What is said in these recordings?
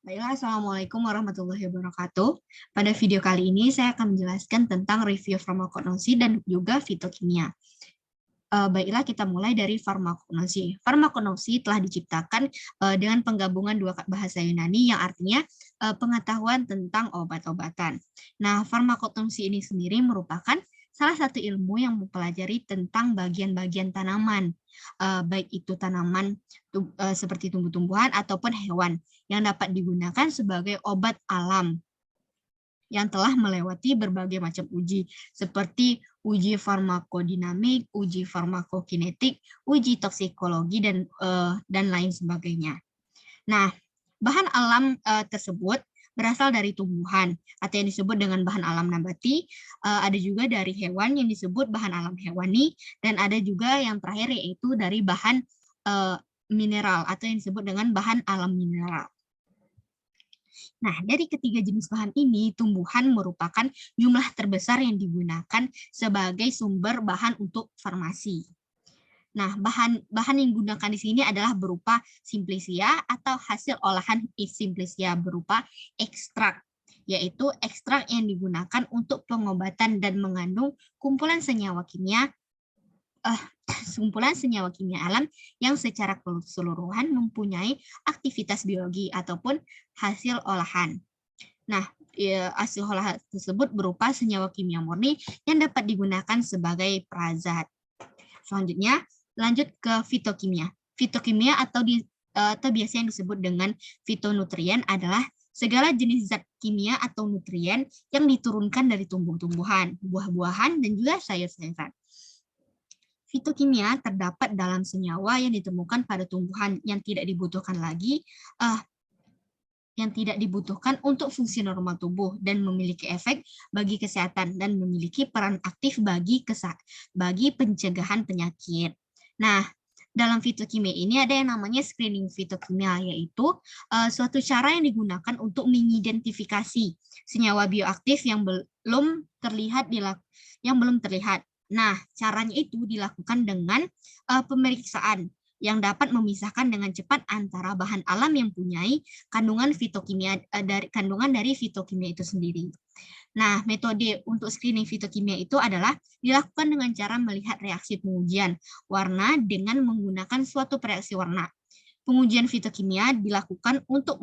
Baiklah, Assalamualaikum warahmatullahi wabarakatuh. Pada video kali ini saya akan menjelaskan tentang review farmakognosi dan juga fitokimia. Baiklah, kita mulai dari farmakognosi. Farmakognosi telah diciptakan dengan penggabungan dua bahasa Yunani yang artinya pengetahuan tentang obat-obatan. Nah, farmakognosi ini sendiri merupakan salah satu ilmu yang mempelajari tentang bagian-bagian tanaman, baik itu tanaman seperti tumbuh-tumbuhan ataupun hewan yang dapat digunakan sebagai obat alam yang telah melewati berbagai macam uji, seperti uji farmakodinamik, uji farmakokinetik, uji toksikologi, dan lain sebagainya. Nah, bahan alam tersebut berasal dari tumbuhan atau yang disebut dengan bahan alam nabati, ada juga dari hewan yang disebut bahan alam hewani, dan ada juga yang terakhir yaitu dari bahan mineral atau yang disebut dengan bahan alam mineral. Nah, dari ketiga jenis bahan ini, tumbuhan merupakan jumlah terbesar yang digunakan sebagai sumber bahan untuk farmasi. Nah, bahan yang digunakan di sini adalah berupa simplicia atau hasil olahan simplicia berupa ekstrak, yaitu ekstrak yang digunakan untuk pengobatan dan mengandung kumpulan senyawa kimia alam yang secara keseluruhan mempunyai aktivitas biologi ataupun hasil olahan. Nah, hasil olahan tersebut berupa senyawa kimia murni yang dapat digunakan sebagai perazat. Selanjutnya, lanjut ke fitokimia. Fitokimia atau biasa yang disebut dengan fitonutrien adalah segala jenis zat kimia atau nutrien yang diturunkan dari tumbuh-tumbuhan, buah-buahan, dan juga sayur-sayuran. Fitokimia terdapat dalam senyawa yang ditemukan pada tumbuhan yang tidak dibutuhkan untuk fungsi normal tubuh dan memiliki efek bagi kesehatan dan memiliki peran aktif bagi pencegahan penyakit. Nah, dalam fitokimia ini ada yang namanya screening fitokimia, yaitu suatu cara yang digunakan untuk mengidentifikasi senyawa bioaktif yang belum terlihat. Nah, caranya itu dilakukan dengan pemeriksaan yang dapat memisahkan dengan cepat antara bahan alam yang mempunyai kandungan dari fitokimia itu sendiri. Nah, metode untuk screening fitokimia itu adalah dilakukan dengan cara melihat reaksi pengujian warna dengan menggunakan suatu reaksi warna. Pengujian fitokimia dilakukan untuk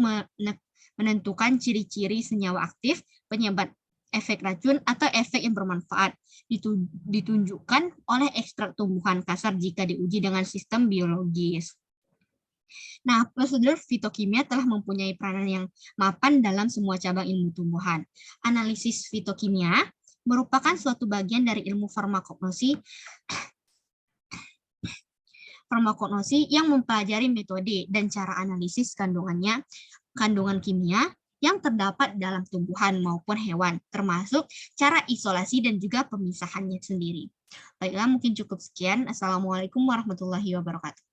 menentukan ciri-ciri senyawa aktif, penyebab efek racun atau efek yang bermanfaat, ditunjukkan oleh ekstrak tumbuhan kasar jika diuji dengan sistem biologis. Nah, prosedur fitokimia telah mempunyai peranan yang mapan dalam semua cabang ilmu tumbuhan. Analisis fitokimia merupakan suatu bagian dari ilmu farmakognosi yang mempelajari metode dan cara analisis kandungan kimia yang terdapat dalam tumbuhan maupun hewan, termasuk cara isolasi dan juga pemisahannya sendiri. Baiklah, mungkin cukup sekian. Assalamualaikum warahmatullahi wabarakatuh.